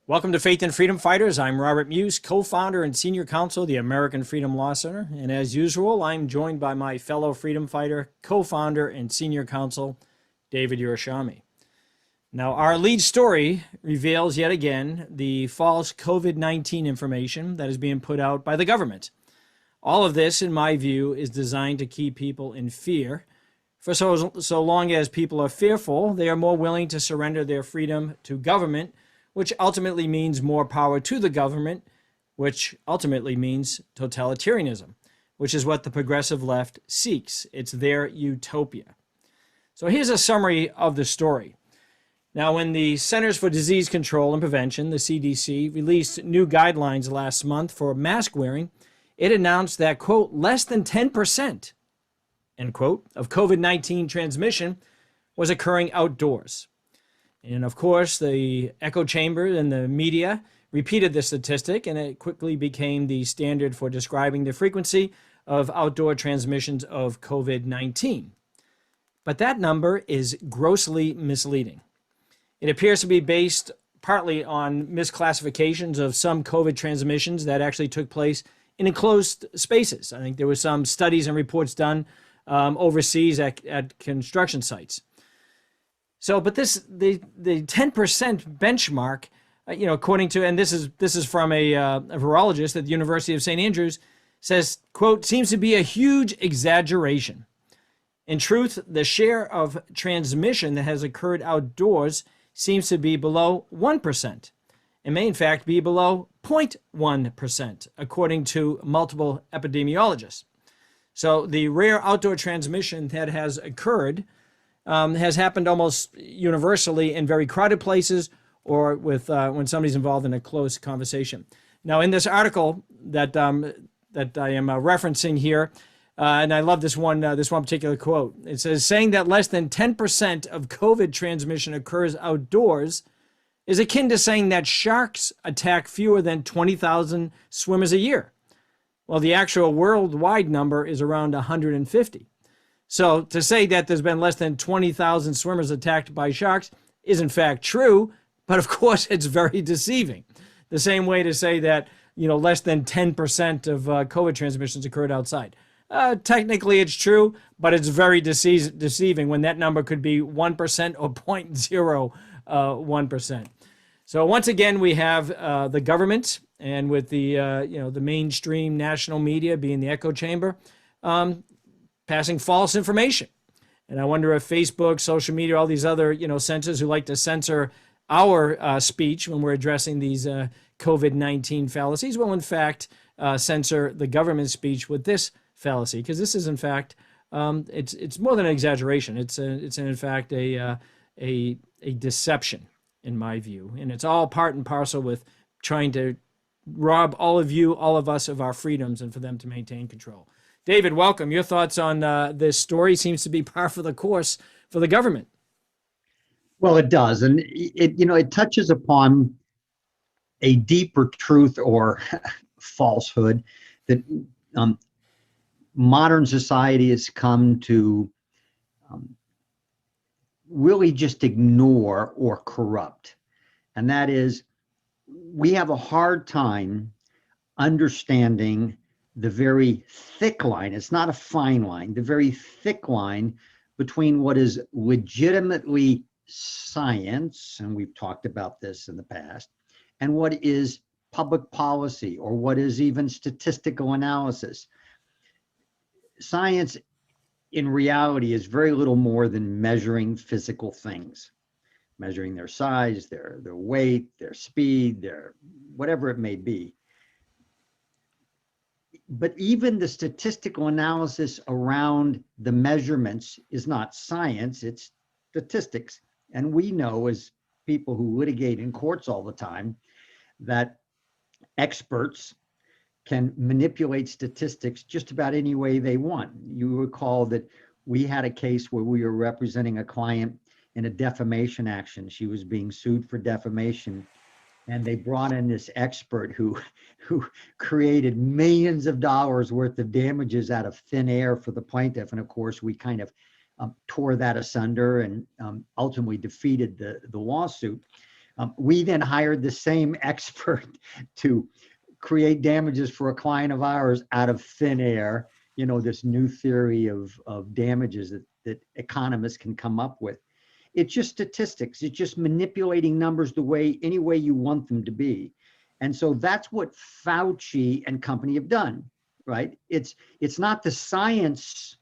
Welcome to Faith and Freedom Fighters. I'm Robert Muise, co-founder and senior counsel of the American Freedom Law Center. And as usual, I'm joined by my fellow freedom fighter, co-founder and senior counsel, David Yerushalmi. Now, our lead story reveals yet again the false COVID-19 information that is being put out by the government. All of this, in my view, is designed to keep people in fear. For so long as people are fearful, they are more willing to surrender their freedom to government, which ultimately means more power to the government, which ultimately means totalitarianism, which is what the progressive left seeks. It's their utopia. So here's a summary of the story. Now, when the Centers for Disease Control and Prevention, the CDC, released new guidelines last month for mask wearing, it announced that, quote, less than 10%, end quote, of COVID-19 transmission was occurring outdoors. And of course, the echo chamber and the media repeated this statistic, and it quickly became the standard for describing the frequency of outdoor transmissions of COVID-19. But that number is grossly misleading. It appears to be based partly on misclassifications of some COVID transmissions that actually took place in enclosed spaces. I think there were some studies and reports done overseas at construction sites. So, but the 10% benchmark, according to, and this is from a virologist at the University of St. Andrews, says, quote, seems to be a huge exaggeration. In truth, the share of transmission that has occurred outdoors seems to be below 1%. It may, in fact, be below 0.1%, according to multiple epidemiologists. So the rare outdoor transmission that has occurred has happened almost universally in very crowded places or with when somebody's involved in a close conversation. Now, in this article that I am referencing here, and I love this one particular quote. It says, saying that less than 10% of COVID transmission occurs outdoors is akin to saying that sharks attack fewer than 20,000 swimmers a year. Well, the actual worldwide number is around 150. So to say that there's been less than 20,000 swimmers attacked by sharks is in fact true, but of course it's very deceiving. The same way to say that, less than 10% of COVID transmissions occurred outside. Technically it's true, but it's very deceiving when that number could be 1% or 0.01%. So once again, we have the government, and with the the mainstream national media being the echo chamber, passing false information. And I wonder if Facebook, social media, all these other, censors who like to censor our speech when we're addressing these COVID-19 fallacies will in fact censor the government's speech with this fallacy, because this is in fact it's more than an exaggeration. It's in fact a deception in my view, and it's all part and parcel with trying to rob all of us of our freedoms and for them to maintain control. David, welcome. Your thoughts on this story. Seems to be par for the course for the government. Well, it does, and it touches upon a deeper truth or falsehood that modern society has come to really just ignore or corrupt, and that is, we have a hard time understanding the very thick line. It's not a fine line, the very thick line between what is legitimately science, and we've talked about this in the past, and what is public policy or what is even statistical analysis. Science in reality is very little more than measuring physical things, measuring their size, their weight, their speed, their whatever it may be. But even the statistical analysis around the measurements is not science, it's statistics. And we know, as people who litigate in courts all the time, that experts can manipulate statistics just about any way they want. You recall that we had a case where we were representing a client in a defamation action. She was being sued for defamation. And they brought in this expert who created millions of dollars worth of damages out of thin air for the plaintiff. And of course, we kind of tore that asunder and ultimately defeated the lawsuit. We then hired the same expert to create damages for a client of ours out of thin air. This new theory of damages that economists can come up with. It's just statistics. It's just manipulating numbers any way you want them to be. And so that's what Fauci and company have done, right? It's not the science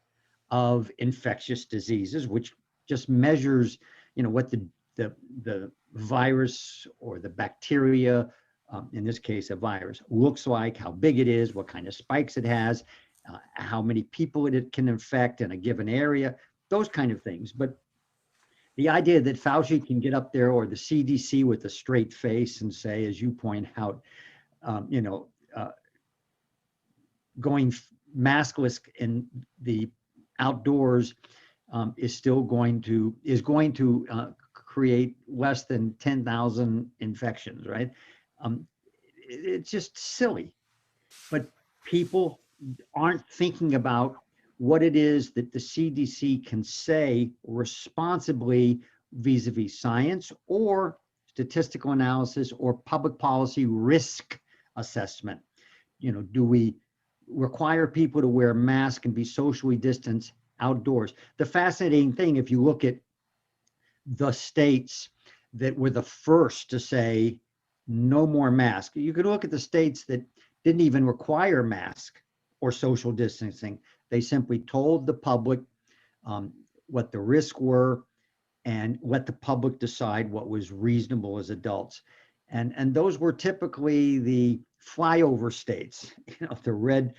of infectious diseases, which just measures, what the virus or the bacteria, in this case a virus, looks like, how big it is, what kind of spikes it has, how many people it can infect in a given area, those kind of things. But the idea that Fauci can get up there, or the CDC with a straight face, and say, as you point out, going maskless in the outdoors is going to create less than 10,000 infections, right? It's just silly. But people aren't thinking about what it is that the CDC can say responsibly vis-a-vis science or statistical analysis or public policy risk assessment. Do we require people to wear masks and be socially distanced outdoors? The fascinating thing, if you look at the states that were the first to say no more masks, you could look at the states that didn't even require mask or social distancing. They simply told the public what the risks were and let the public decide what was reasonable as adults. And those were typically the flyover states, the red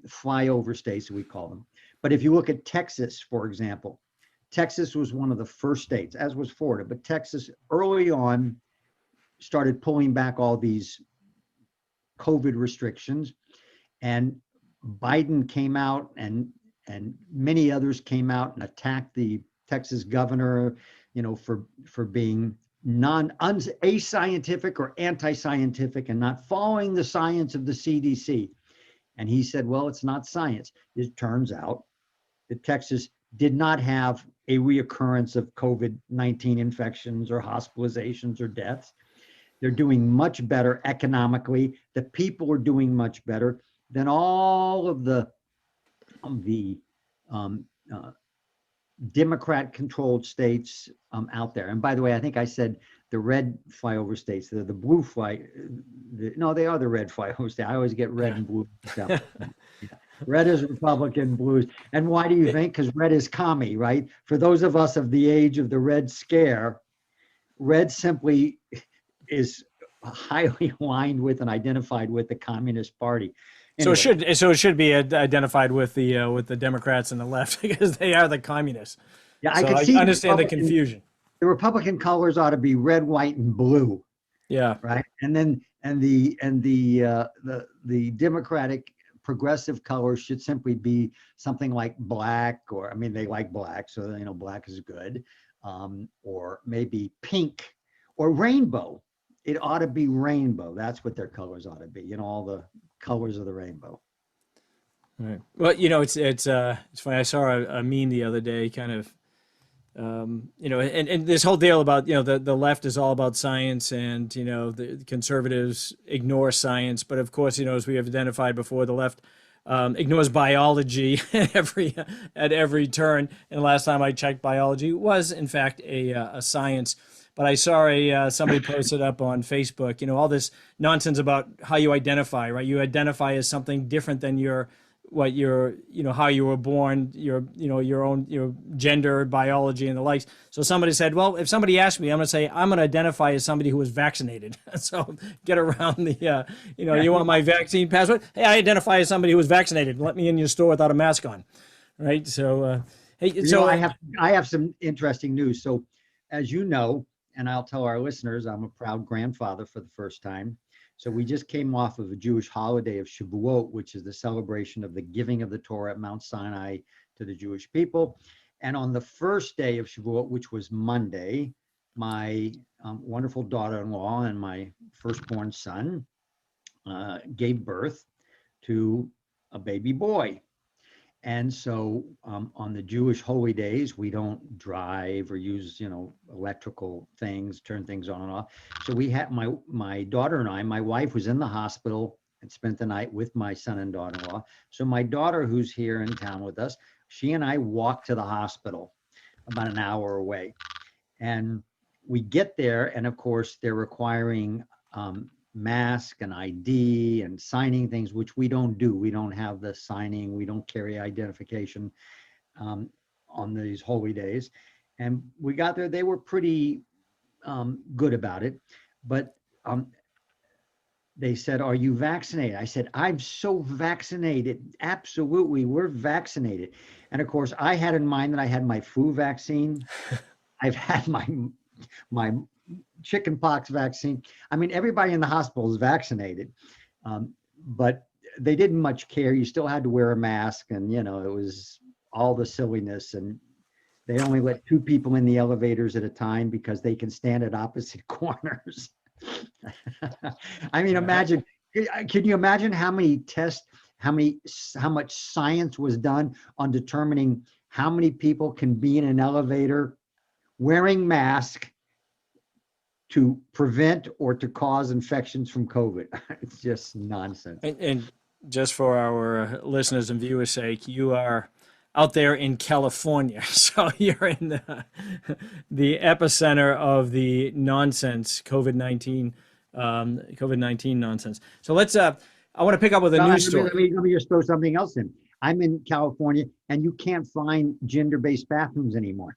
flyover states, we call them. But if you look at Texas, for example, Texas was one of the first states, as was Florida, but Texas early on started pulling back all these COVID restrictions, and Biden came out and many others came out and attacked the Texas governor, for being ascientific or anti-scientific and not following the science of the CDC. And he said, well, it's not science. It turns out that Texas did not have a reoccurrence of COVID-19 infections or hospitalizations or deaths. They're doing much better economically. The people are doing much better than all of the Democrat-controlled states out there. And by the way, I think I said the red flyover states. They're the blue no, they are the red flyover states. I always get red and blue. Yeah. Red is Republican, blue. And why do you think? Because red is commie, right? For those of us of the age of the Red Scare, red simply is highly aligned with and identified with the Communist Party. Anyway. So it should be identified with the Democrats and the left because they are the communists. Yeah, so I understand the confusion. The Republican colors ought to be red, white, and blue. Yeah. Right. And then the Democratic progressive colors should simply be something like black, or they like black, so black is good, or maybe pink or rainbow. It ought to be rainbow. That's what their colors ought to be. All the colors of the rainbow. Right. Well, it's funny. I saw a meme the other day, kind of, and this whole deal about the left is all about science, and the conservatives ignore science. But of course, as we have identified before, the left ignores biology at every turn. And last time I checked, biology was in fact a science. But I saw somebody posted up on Facebook, all this nonsense about how you identify, right? You identify as something different than how you were born, your own gender, biology, and the likes. So somebody said, well, if somebody asked me, I'm going to say I'm going to identify as somebody who was vaccinated. So get around the, you want my vaccine password? Hey, I identify as somebody who was vaccinated. Let me in your store without a mask on, right? So, I have some interesting news. So, as you know, and I'll tell our listeners, I'm a proud grandfather for the first time. So we just came off of a Jewish holiday of Shavuot, which is the celebration of the giving of the Torah at Mount Sinai to the Jewish people. And on the first day of Shavuot, which was Monday, my wonderful daughter-in-law and my firstborn son gave birth to a baby boy. And so on the Jewish holy days, we don't drive or use, electrical things, turn things on and off. So we had my daughter and I, my wife was in the hospital and spent the night with my son and daughter-in-law. So my daughter, who's here in town with us, she and I walked to the hospital about an hour away. And we get there, and of course, they're requiring mask and ID and signing things, which we don't do. We don't have the signing. We don't carry identification on these holy days. And we got there. They were pretty good about it. But they said, "Are you vaccinated?" I said, "I'm so vaccinated. Absolutely, we're vaccinated." And of course, I had in mind that I had my flu vaccine. I've had my chickenpox vaccine. I mean, everybody in the hospital is vaccinated, but they didn't much care. You still had to wear a mask, and it was all the silliness. And they only let 2 people in the elevators at a time because they can stand at opposite corners. I mean, imagine. Can you imagine how many tests, how much science was done on determining how many people can be in an elevator wearing masks to prevent or to cause infections from COVID? It's just nonsense. And just for our listeners and viewers' sake, you are out there in California, so you're in the epicenter of the nonsense, COVID-19 nonsense. So let's. I want to pick up with a news story. Let me just throw something else in. I'm in California, and you can't find gender-based bathrooms anymore.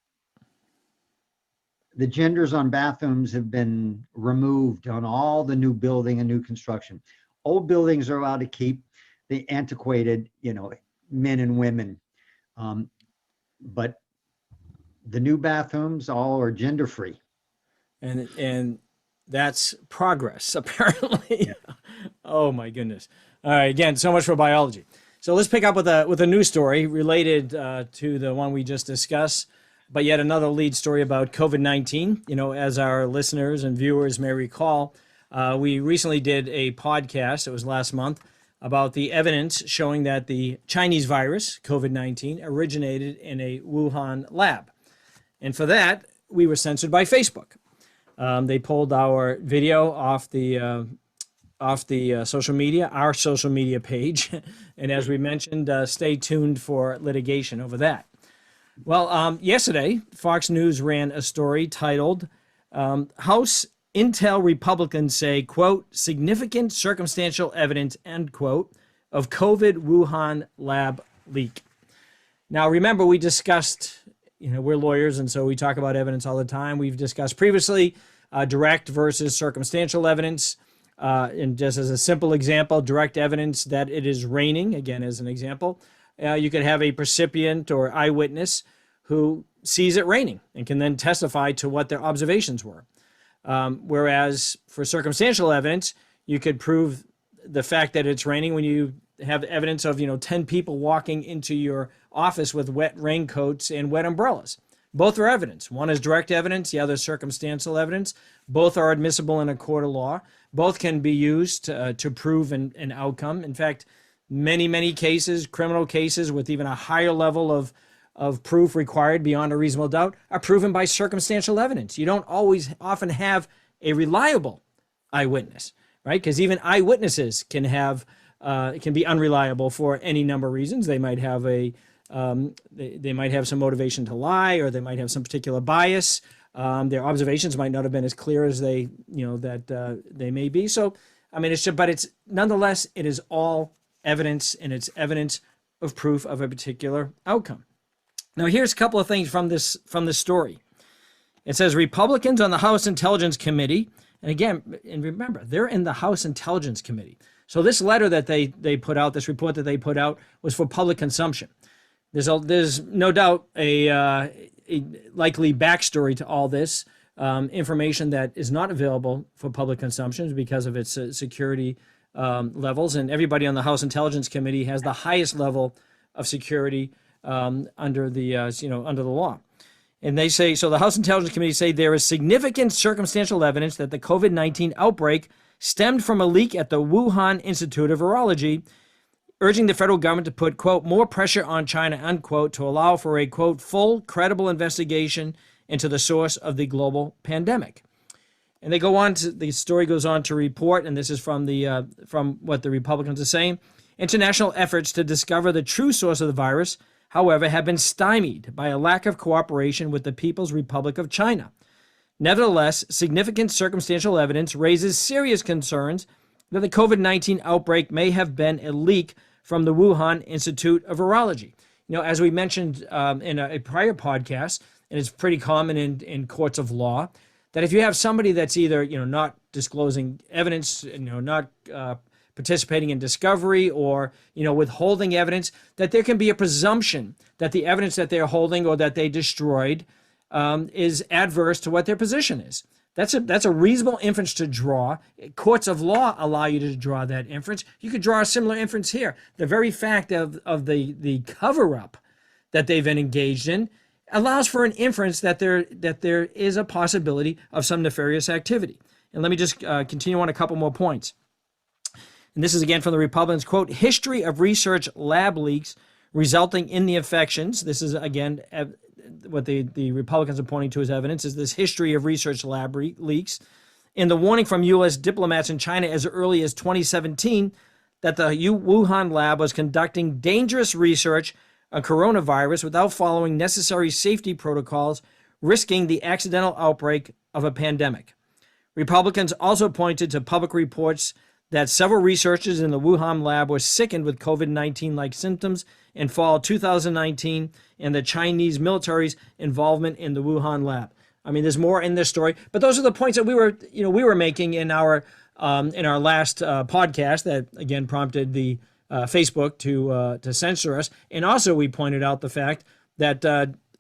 The genders on bathrooms have been removed on all the new building and new construction. Old buildings are allowed to keep the antiquated, men and women. But the new bathrooms all are gender free. And that's progress, apparently. Yeah. Oh my goodness. All right, again, so much for biology. So let's pick up with a news story related to the one we just discussed, but yet another lead story about COVID-19. As our listeners and viewers may recall, we recently did a podcast, it was last month, about the evidence showing that the Chinese virus, COVID-19, originated in a Wuhan lab. And for that, we were censored by Facebook. They pulled our video off the social media, our social media page. And as we mentioned, stay tuned for litigation over that. Well, yesterday, Fox News ran a story titled, House Intel Republicans say, quote, significant circumstantial evidence, end quote, of COVID Wuhan lab leak. Now, remember, we discussed, we're lawyers, and so we talk about evidence all the time. We've discussed previously direct versus circumstantial evidence. And just as a simple example, direct evidence that it is raining, again, as an example, you could have a recipient or eyewitness who sees it raining and can then testify to what their observations were. Whereas for circumstantial evidence, you could prove the fact that it's raining when you have evidence of 10 people walking into your office with wet raincoats and wet umbrellas. Both are evidence. One is direct evidence, the other is circumstantial evidence. Both are admissible in a court of law. Both can be used to prove an outcome. In fact, many cases, criminal cases with even a higher level of proof required beyond a reasonable doubt, are proven by circumstantial evidence. You don't often have a reliable eyewitness, right? Because even eyewitnesses can be unreliable for any number of reasons. They might have they might have some motivation to lie, or they might have some particular bias. Their observations might not have been as clear as they may be. So, I mean, it's nonetheless, it is all evidence, and it's evidence of proof of a particular outcome. Now, here's a couple of things from this story. It says Republicans on the House Intelligence Committee, and again, and remember, they're in the House Intelligence Committee. So this letter that they put out, this report that they put out, was for public consumption. There's no doubt a likely backstory to all this, information that is not available for public consumption because of its security levels, and everybody on the House Intelligence Committee has the highest level of security under the law. And they say, so the House Intelligence Committee say there is significant circumstantial evidence that the COVID-19 outbreak stemmed from a leak at the Wuhan Institute of Virology urging the federal government to put, quote, more pressure on China, unquote, to allow for a, quote, full, credible investigation into the source of the global pandemic. And they go on to, the story goes on to report, and this is from what the Republicans are saying, international efforts to discover the true source of the virus, however, have been stymied by a lack of cooperation with the People's Republic of China. Nevertheless, significant circumstantial evidence raises serious concerns that the COVID-19 outbreak may have been a leak from the Wuhan Institute of Virology. You know, as we mentioned in a prior podcast, and it's pretty common in courts of law, that if you have somebody that's either, not disclosing evidence, not participating in discovery, or, withholding evidence, that there can be a presumption that the evidence that they're holding or that they destroyed is adverse to what their position is. That's a reasonable inference to draw. Courts of law allow you to draw that inference. You could draw a similar inference here. The very fact of the cover-up that they've been engaged in allows for an inference that there is a possibility of some nefarious activity. And let me just continue on a couple more points. And this is again from the Republicans, quote, history of research lab leaks resulting in the infections. This is again what the Republicans are pointing to as evidence, is this history of research lab leaks. And the warning from U.S. diplomats in China as early as 2017 that the Wuhan lab was conducting dangerous research on coronavirus without following necessary safety protocols, risking the accidental outbreak of a pandemic. Republicans also pointed to public reports that several researchers in the Wuhan lab were sickened with COVID-19-like symptoms in fall 2019, and the Chinese military's involvement in the Wuhan lab. I mean, there's more in this story, but those are the points that we were making in our last podcast that again prompted the Facebook to censor us. And also we pointed out the fact that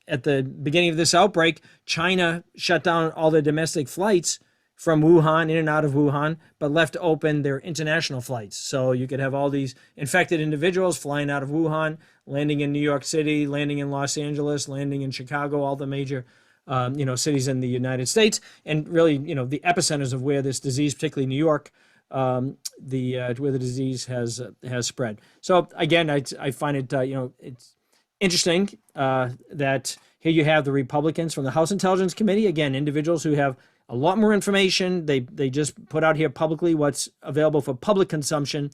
at the beginning of this outbreak, China shut down all the domestic flights from Wuhan, in and out of Wuhan, but left open their international flights. So you could have all these infected individuals flying out of Wuhan, landing in New York City, landing in Los Angeles, landing in Chicago, all the major cities in the United States, and really, the epicenters of where this disease, particularly New York, where the disease has spread. So again, I find it it's interesting that here you have the Republicans from the House Intelligence Committee, again, individuals who have a lot more information. They just put out here publicly what's available for public consumption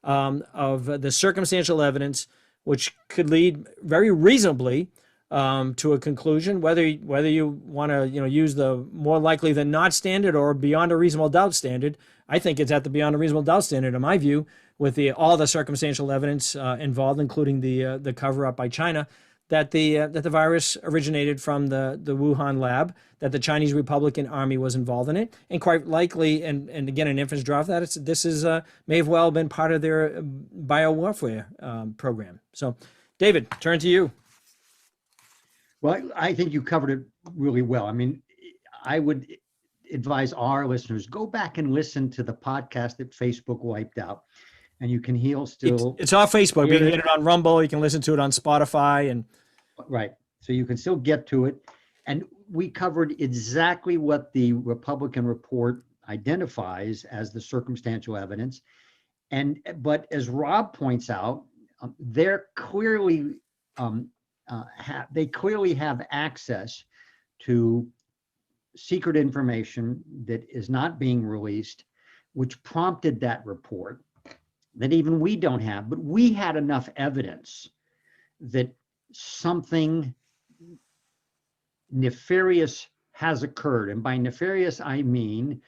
of the circumstantial evidence, which could lead very reasonably to a conclusion. Whether you want to use the more likely than not standard or beyond a reasonable doubt standard, I think it's at the beyond a reasonable doubt standard in my view, with all the circumstantial evidence involved, including the cover up by China, that the virus originated from the Wuhan lab, that the Chinese Republican Army was involved in it, and quite likely, and again, an inference draw of that, this is may have well been part of their biowarfare program. So, David, turn to you. Well, I think you covered it really well. I mean, I would advise our listeners, go back and listen to the podcast that Facebook wiped out, and you can it's off Facebook. You can get it on Rumble. You can listen to it on Spotify, and right. So you can still get to it. And we covered exactly what the Republican report identifies as the circumstantial evidence. But as Rob points out, they clearly have access to secret information that is not being released, which prompted that report that even we don't have. But we had enough evidence that something nefarious has occurred. And by nefarious, I mean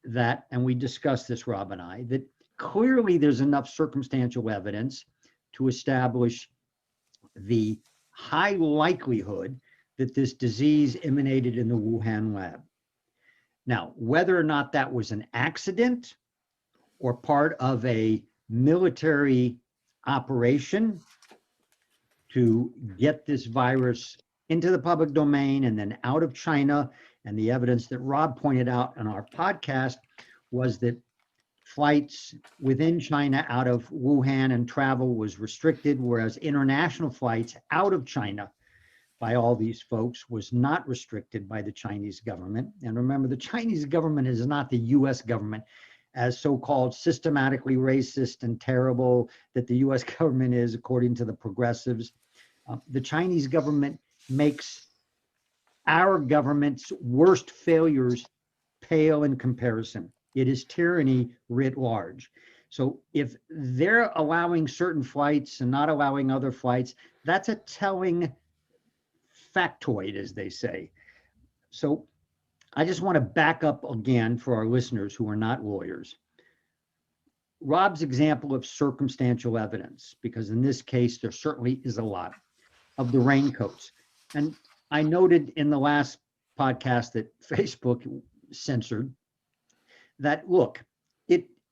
that, and we discussed this, Rob and I, that clearly there's enough circumstantial evidence to establish the high likelihood that this disease emanated in the Wuhan lab. Now, whether or not that was an accident or part of a military operation to get this virus into the public domain and then out of China, and the evidence that Rob pointed out on our podcast was that flights within China out of Wuhan and travel was restricted, whereas international flights out of China by all these folks was not restricted by the Chinese government. And remember, the Chinese government is not the US government. as so-called systematically racist and terrible that the US government is, according to the progressives. The Chinese government makes our government's worst failures pale in comparison. It is tyranny writ large. So if they're allowing certain flights and not allowing other flights, that's a telling factoid, as they say. So I just want to back up again for our listeners who are not lawyers. Rob's example of circumstantial evidence, because in this case, there certainly is a lot of the raincoats. And I noted in the last podcast that Facebook censored that, look,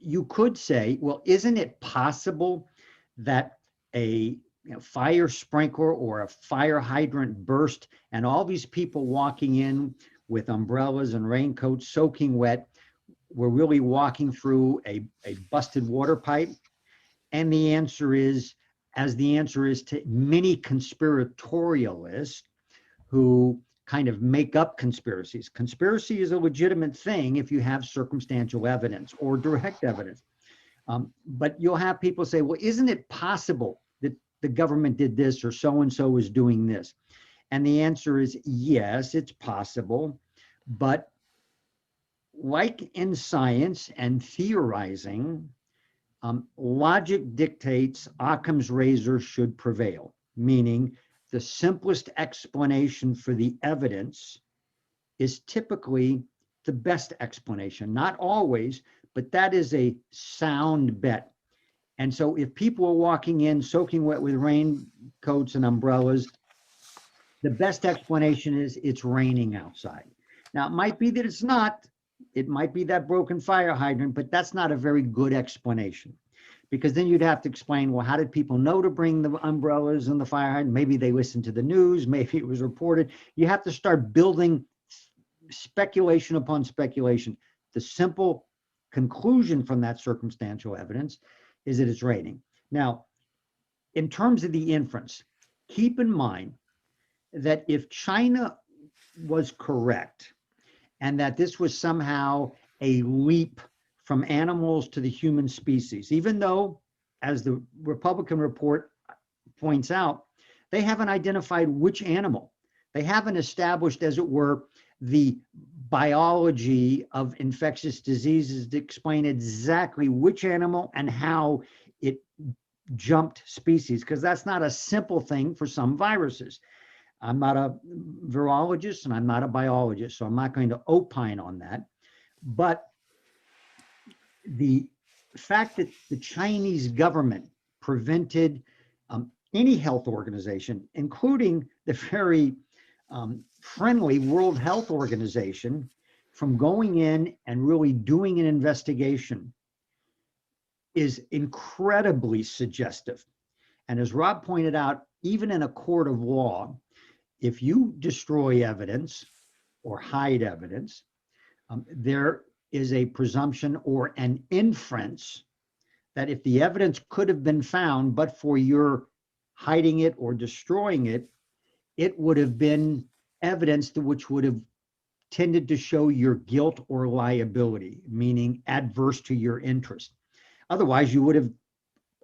you could say, well, isn't it possible that a fire sprinkler or a fire hydrant burst and all these people walking in with umbrellas and raincoats soaking wet were really walking through a busted water pipe? And the answer is, as the answer is to many conspiratorialists who kind of make up conspiracies. Conspiracy is a legitimate thing if you have circumstantial evidence or direct evidence. But you'll have people say, well, isn't it possible that the government did this or so-and-so is doing this? And the answer is yes, it's possible. But like in science and theorizing, logic dictates Occam's razor should prevail, meaning the simplest explanation for the evidence is typically the best explanation. Not always, but that is a sound bet. And so if people are walking in soaking wet with raincoats and umbrellas, the best explanation is it's raining outside. Now, it might be that it's not. It might be that broken fire hydrant, but that's not a very good explanation. Because then you'd have to explain, well, how did people know to bring the umbrellas and the fire hydrant? Maybe they listened to the news, maybe it was reported. You have to start building speculation upon speculation. The simple conclusion from that circumstantial evidence is that it's raining. Now, in terms of the inference, keep in mind that if China was correct and that this was somehow a leap from animals to the human species, even though, as the Republican report points out, they haven't identified which animal. They haven't established, as it were, the biology of infectious diseases to explain exactly which animal and how it jumped species, because that's not a simple thing for some viruses. I'm not a virologist and I'm not a biologist, so I'm not going to opine on that. But the fact that the Chinese government prevented any health organization, including the very friendly World Health Organization, from going in and really doing an investigation is incredibly suggestive. And as Rob pointed out, even in a court of law, if you destroy evidence or hide evidence, there is a presumption or an inference that if the evidence could have been found, but for your hiding it or destroying it, it would have been evidence which would have tended to show your guilt or liability, meaning adverse to your interest. Otherwise, you would have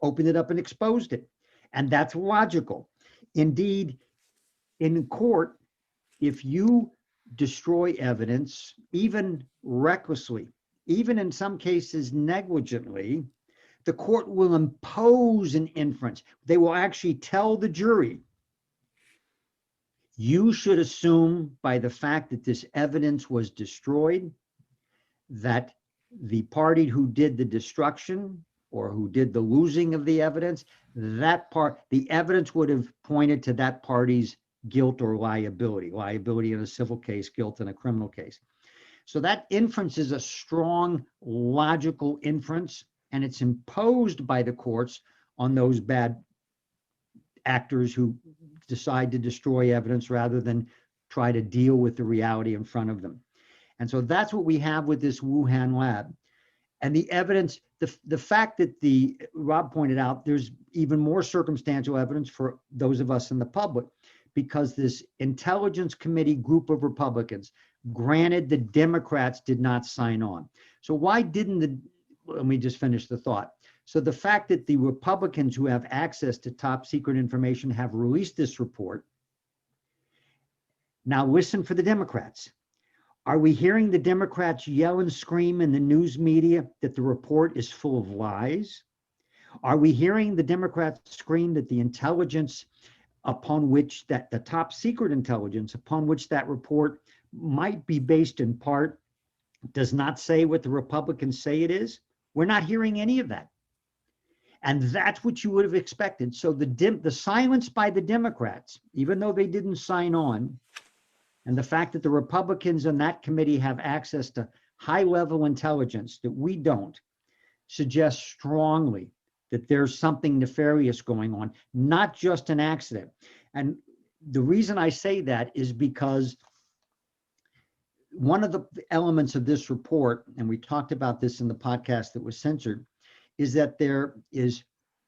opened it up and exposed it. And that's logical. Indeed, in court, if you destroy evidence, even recklessly, even in some cases negligently, the court will impose an inference. They will actually tell the jury, you should assume by the fact that this evidence was destroyed, that the party who did the destruction or who did the losing of the evidence, the evidence would have pointed to that party's guilt or liability in a civil case, guilt in a criminal case. So that inference is a strong logical inference, and it's imposed by the courts on those bad actors who decide to destroy evidence rather than try to deal with the reality in front of them. And so that's what we have with this Wuhan lab. And the evidence, the fact that Rob pointed out, there's even more circumstantial evidence for those of us in the public, because this Intelligence Committee group of Republicans, granted the Democrats did not sign on. So why didn't the let me just finish the thought. So the fact that the Republicans who have access to top secret information have released this report. Now listen for the Democrats. Are we hearing the Democrats yell and scream in the news media that the report is full of lies? Are we hearing the Democrats scream that the intelligence upon which that the top secret intelligence upon which that report might be based in part does not say what the Republicans say it is? We're not hearing any of that. And that's what you would have expected. So the silence by the Democrats, even though they didn't sign on, and the fact that the Republicans in that committee have access to high-level intelligence that we don't, suggests strongly that there's something nefarious going on, not just an accident. And the reason I say that is because one of the elements of this report, and we talked about this in the podcast that was censored, is that there is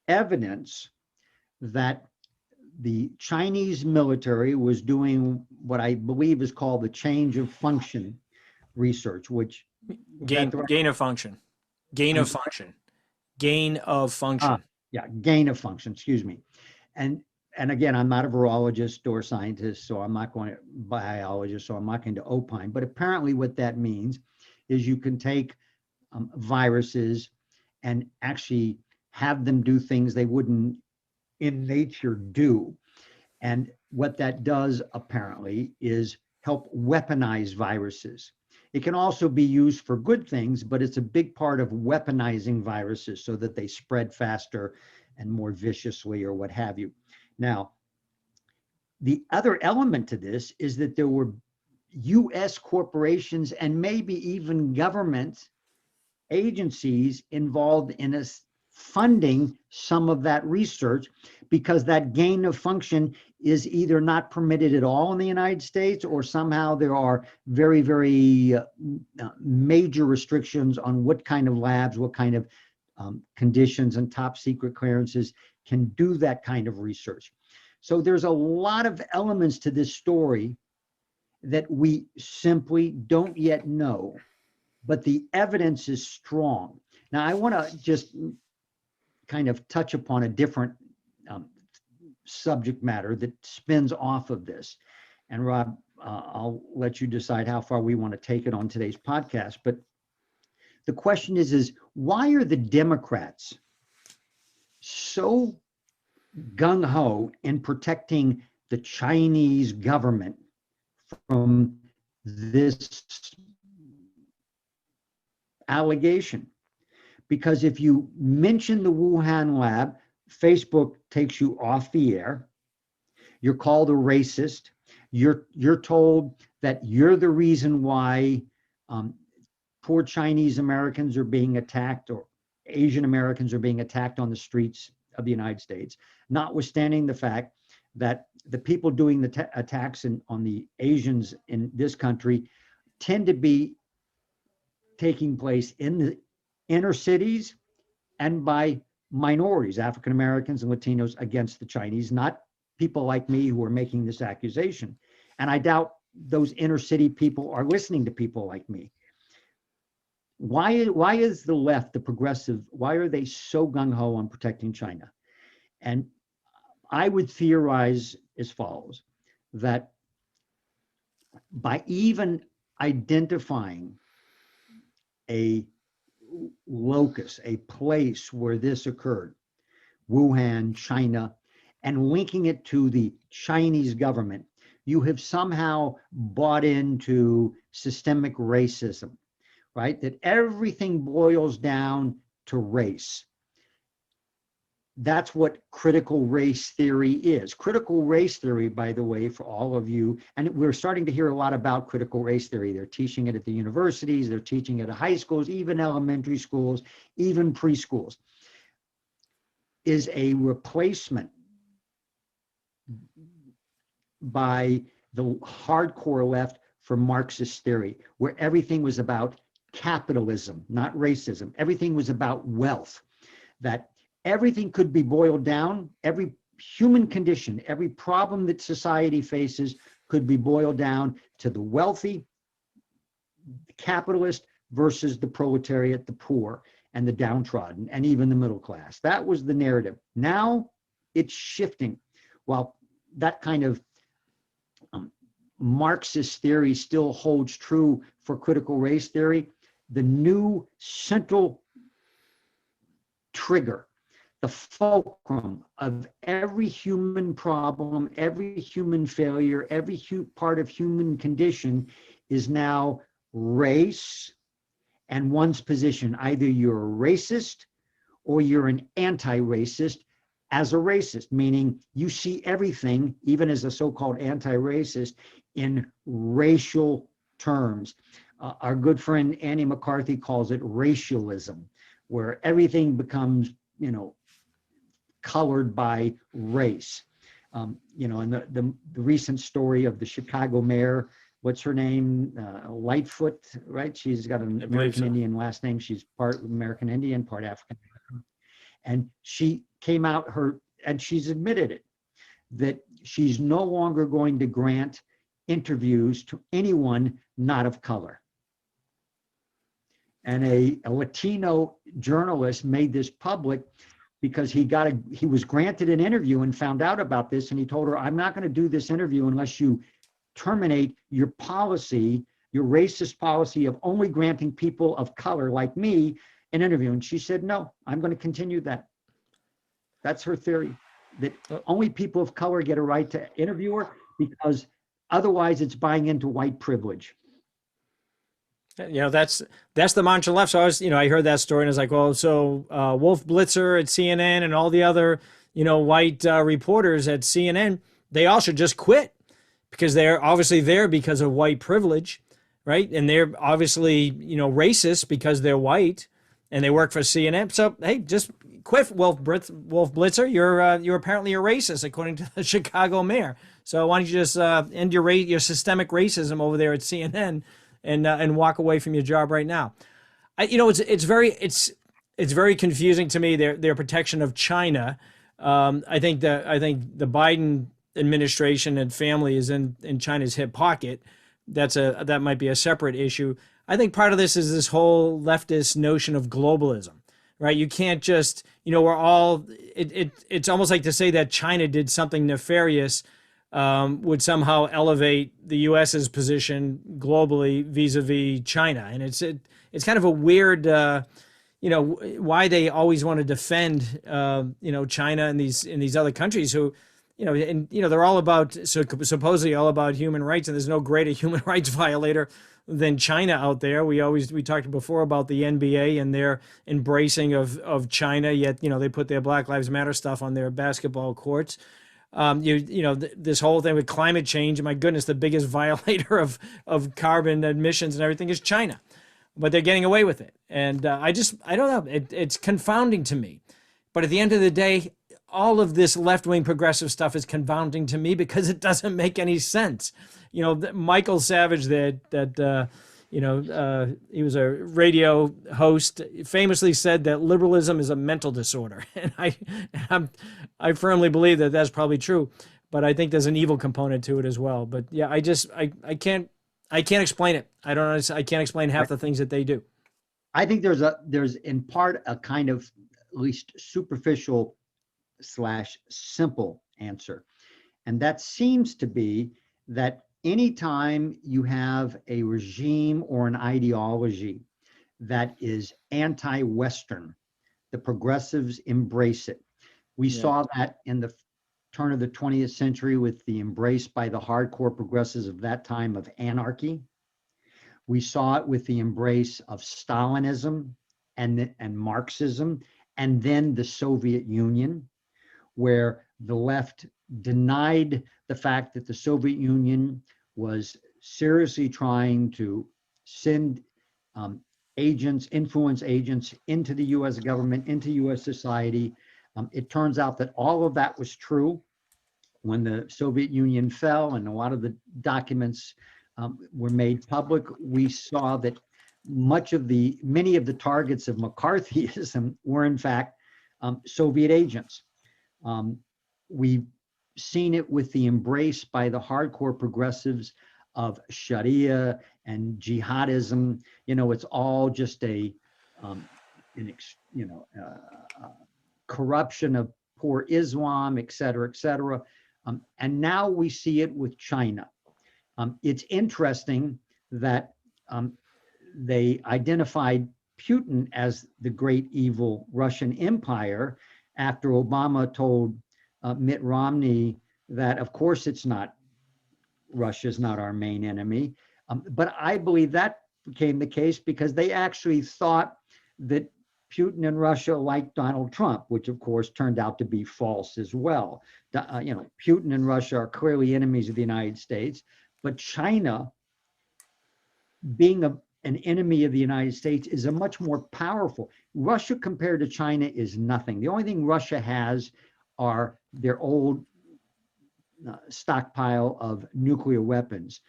evidence that the Chinese military was doing what I believe is called the change of function research, which gain of function, gain of function. Gain of function, excuse me. And again, I'm not a virologist or scientist, so I'm not going to biologist, so I'm not going to opine. But apparently what that means is you can take viruses and actually have them do things they wouldn't in nature do. And what that does apparently is help weaponize viruses. It can also be used for good things, but it's a big part of weaponizing viruses so that they spread faster and more viciously or what have you. Now, the other element to this is that there were US corporations and maybe even government agencies involved in funding some of that research, because that gain of function is either not permitted at all in the United States, or somehow there are very, very major restrictions on what kind of labs, what kind of conditions and top secret clearances can do that kind of research. So there's a lot of elements to this story that we simply don't yet know, but the evidence is strong. Now, I want to just kind of touch upon a different subject matter that spins off of this. And Rob, I'll let you decide how far we want to take it on today's podcast. But the question is why are the Democrats so gung-ho in protecting the Chinese government from this allegation? Because if you mention the Wuhan lab, Facebook takes you off the air. You're called a racist. You're told that you're the reason why poor Chinese Americans are being attacked, or Asian Americans are being attacked on the streets of the United States, notwithstanding the fact that the people doing the attacks on the Asians in this country tend to be taking place in the inner cities and by minorities, African Americans and Latinos, against the Chinese, not people like me who are making this accusation. And I doubt those inner city people are listening to people like me. Why is the left, the progressive, why are they so gung-ho on protecting China? And I would theorize as follows, that by even identifying a locus, a place where this occurred, Wuhan, China, and linking it to the Chinese government, you have somehow bought into systemic racism, right? That everything boils down to race. That's what critical race theory is. Critical race theory, by the way, for all of you, and we're starting to hear a lot about critical race theory. They're teaching it at the universities, they're teaching it at high schools, even elementary schools, even preschools, is a replacement by the hardcore left for Marxist theory, where everything was about capitalism, not racism. Everything was about wealth, that everything could be boiled down, every human condition, every problem that society faces could be boiled down to the wealthy, the capitalist versus the proletariat, the poor. and the downtrodden and even the middle class. That was the narrative. Now it's shifting. While that kind of Marxist theory still holds true for critical race theory, the new central trigger, the fulcrum of every human problem, every human failure, every part of human condition is now race and one's position. Either you're a racist or you're an anti-racist as a racist, meaning you see everything, even as a so-called anti-racist, in racial terms. Our good friend Annie McCarthy calls it racialism, where everything becomes, colored by race. And the recent story of the Chicago mayor, what's her name? Lightfoot, right? She's got an American Indian last name. She's part American Indian, part African American. And she came out and she's admitted it, that she's no longer going to grant interviews to anyone not of color. And a Latino journalist made this public because he was granted an interview and found out about this, and he told her, I'm not going to do this interview unless you terminate your policy, your racist policy of only granting people of color like me an interview. And she said, no, I'm going to continue that. That's her theory, that only people of color get a right to interview her because otherwise it's buying into white privilege. That's the mantra left. So I heard that story and I was like, well, so Wolf Blitzer at CNN and all the other, white reporters at CNN, they all should just quit because they're obviously there because of white privilege, right? And they're obviously, racist because they're white and they work for CNN. So, hey, just quit, Wolf Blitzer. You're apparently a racist, according to the Chicago mayor. So why don't you just end your systemic racism over there at CNN and walk away from your job right now? It's very confusing to me, their protection of China. I think the Biden administration and family is in China's hip pocket. That might be a separate issue. I think part of this is this whole leftist notion of globalism, right? You can't just, it's almost like to say that China did something nefarious would somehow elevate the U.S.'s position globally vis-a-vis China. And it's kind of a weird, why they always want to defend, China and these other countries who, they're all about, supposedly all about human rights, and there's no greater human rights violator than China out there. We talked before about the NBA and their embracing of China, yet, they put their Black Lives Matter stuff on their basketball courts. This whole thing with climate change, my goodness, the biggest violator of carbon emissions and everything is China, but they're getting away with it. And I don't know, it's confounding to me. But at the end of the day, all of this left-wing progressive stuff is confounding to me because it doesn't make any sense. Michael Savage, he was a radio host, famously said that liberalism is a mental disorder. And I firmly believe that that's probably true, but I think there's an evil component to it as well. But yeah, I can't explain it. I can't explain half the things that they do. I think there's in part a kind of at least superficial / simple answer. And that seems to be that anytime you have a regime or an ideology that is anti-Western, the progressives embrace it. We saw that in the turn of the 20th century with the embrace by the hardcore progressives of that time of anarchy. We saw it with the embrace of Stalinism and Marxism, and then the Soviet Union, where the left denied the fact that the Soviet Union was seriously trying to send influence agents into the US government, into US society. It turns out that all of that was true. When the Soviet Union fell and a lot of the documents were made public, we saw that many of the targets of McCarthyism were in fact Soviet agents. We've seen it with the embrace by the hardcore progressives of Sharia and jihadism. It's all just a corruption of poor Islam, et cetera, et cetera. And now we see it with China. It's interesting that they identified Putin as the great evil Russian empire after Obama told Mitt Romney that, of course, it's not, Russia's not our main enemy. But I believe that became the case because they actually thought that Putin and Russia liked Donald Trump, which of course turned out to be false as well. Putin and Russia are clearly enemies of the United States, but China, being an enemy of the United States, is a much more powerful. Russia compared to China is nothing. The only thing Russia has are their old stockpile of nuclear weapons.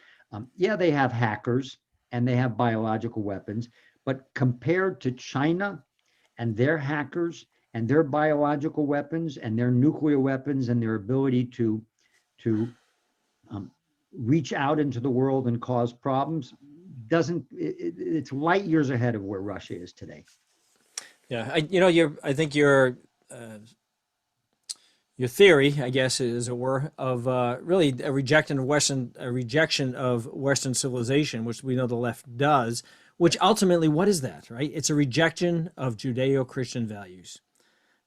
Yeah, they have hackers and they have biological weapons, but compared to China and their hackers and their biological weapons and their nuclear weapons and their ability to reach out into the world and cause problems, it's light years ahead of where Russia is today. Yeah, I think your theory, I guess, as it were, of really a rejection of Western civilization, which we know the left does. Which ultimately, what is that, right? It's a rejection of Judeo-Christian values,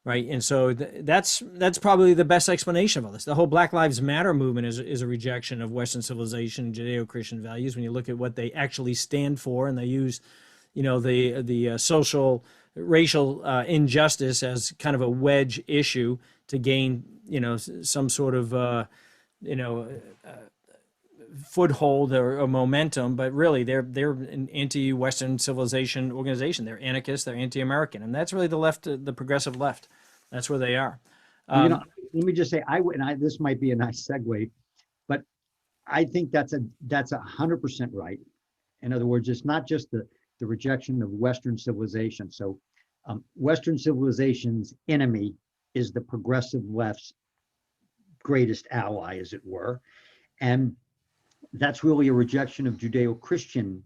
right? And so that's probably the best explanation of all this. The whole Black Lives Matter movement is a rejection of Western civilization, Judeo-Christian values. When you look at what they actually stand for, and they use, the social, racial injustice as kind of a wedge issue to gain, some sort of, foothold or momentum, but really they're an anti-Western civilization organization. They're anarchists, they're anti-American, and that's really the left, the progressive left. That's where they are. Let me just say, this might be a nice segue, but I think that's 100% right. In other words, it's not just the rejection of Western civilization. So Western civilization's enemy is the progressive left's greatest ally, as it were. And that's really a rejection of Judeo-Christian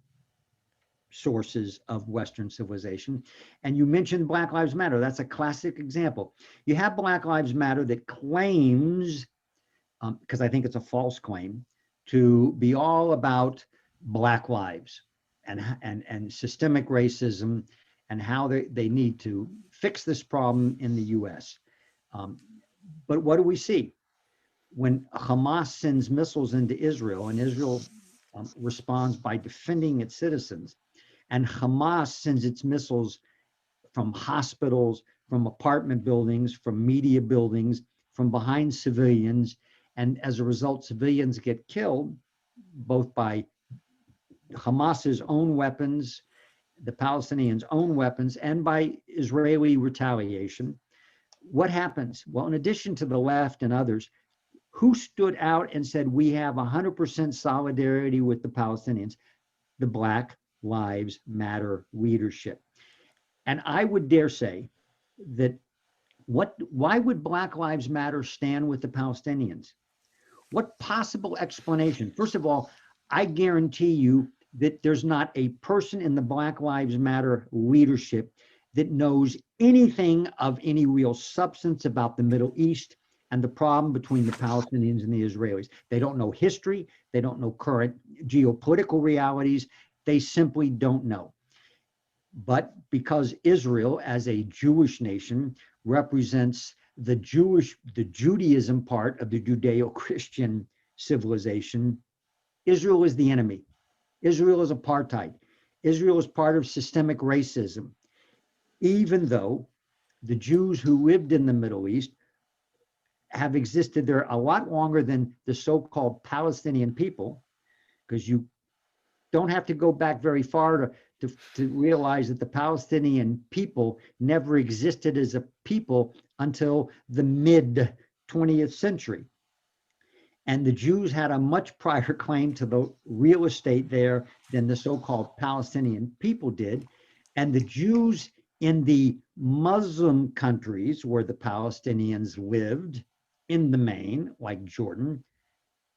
sources of Western civilization. And you mentioned Black Lives Matter. That's a classic example. You have Black Lives Matter that claims, because I think it's a false claim, to be all about Black lives and systemic racism and how they need to fix this problem in the US. But what do we see? When Hamas sends missiles into Israel and Israel responds by defending its citizens, and Hamas sends its missiles from hospitals, from apartment buildings, from media buildings, from behind civilians, and as a result, civilians get killed, both by Hamas's own weapons, the Palestinians' own weapons, and by Israeli retaliation. What happens? Well, in addition to the left and others, who stood out and said, we have 100% solidarity with the Palestinians? The Black Lives Matter leadership. And I would dare say that why would Black Lives Matter stand with the Palestinians? What possible explanation? First of all, I guarantee you that there's not a person in the Black Lives Matter leadership that knows anything of any real substance about the Middle East and the problem between the Palestinians and the Israelis. They don't know history. They don't know current geopolitical realities. They simply don't know. But because Israel, as a Jewish nation, represents the Judaism part of the Judeo-Christian civilization, Israel is the enemy. Israel is apartheid. Israel is part of systemic racism, even though the Jews who lived in the Middle East have existed there a lot longer than the so-called Palestinian people, because you don't have to go back very far to realize that the Palestinian people never existed as a people until the mid 20th century. And the Jews had a much prior claim to the real estate there than the so-called Palestinian people did. And the Jews in the Muslim countries where the Palestinians lived, in the main, like Jordan,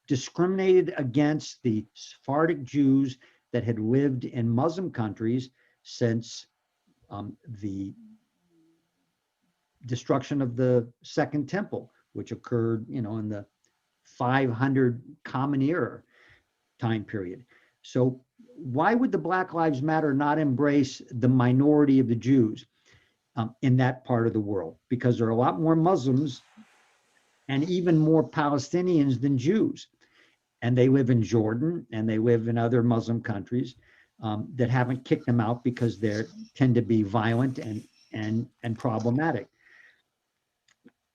discriminated against the Sephardic Jews that had lived in Muslim countries since the destruction of the Second Temple, which occurred, in the 500 Common Era time period. So why would the Black Lives Matter not embrace the minority of the Jews in that part of the world? Because there are a lot more Muslims and even more Palestinians than Jews. And they live in Jordan and they live in other Muslim countries that haven't kicked them out because they tend to be violent and problematic.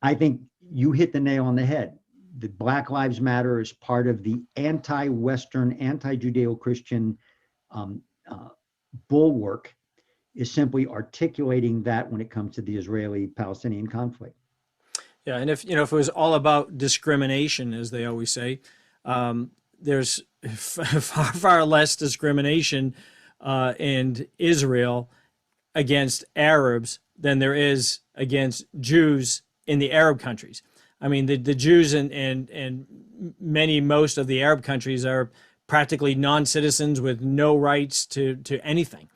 I think you hit the nail on the head. The Black Lives Matter is part of the anti-Western, anti-Judeo-Christian bulwark, is simply articulating that when it comes to the Israeli-Palestinian conflict. Yeah, and if it was all about discrimination, as they always say, there's far less discrimination in Israel against Arabs than there is against Jews in the Arab countries. I mean, the Jews in most of the Arab countries are practically non-citizens with no rights to anything.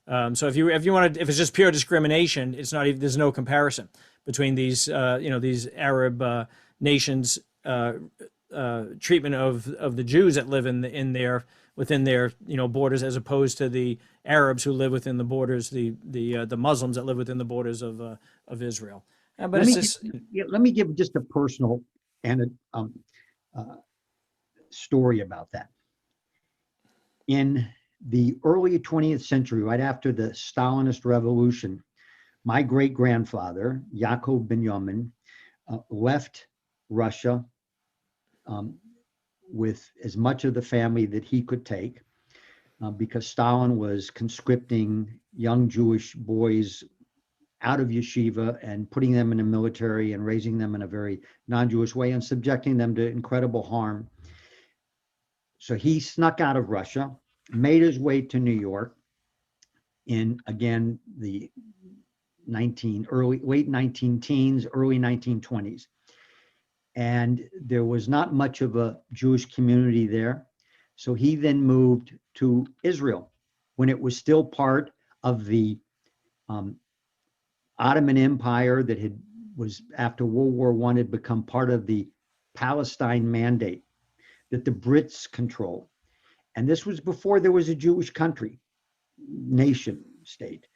So if it's just pure discrimination, it's not even, there's no comparison between these these Arab nations' treatment of the Jews that live within their borders, as opposed to the Arabs who live within the borders, the Muslims that live within the borders of Israel. But let me give just a personal and story about that. In the early 20th century, right after the Stalinist revolution, my great-grandfather, Yaakov Benjamin, left Russia with as much of the family that he could take because Stalin was conscripting young Jewish boys out of yeshiva and putting them in the military and raising them in a very non-Jewish way and subjecting them to incredible harm. So he snuck out of Russia, made his way to New York in, again, the late 19 teens, early 1920s. And there was not much of a Jewish community there. So he then moved to Israel when it was still part of the Ottoman Empire that was after World War I had become part of the Palestine Mandate that the Brits controlled. And this was before there was a Jewish country, nation state,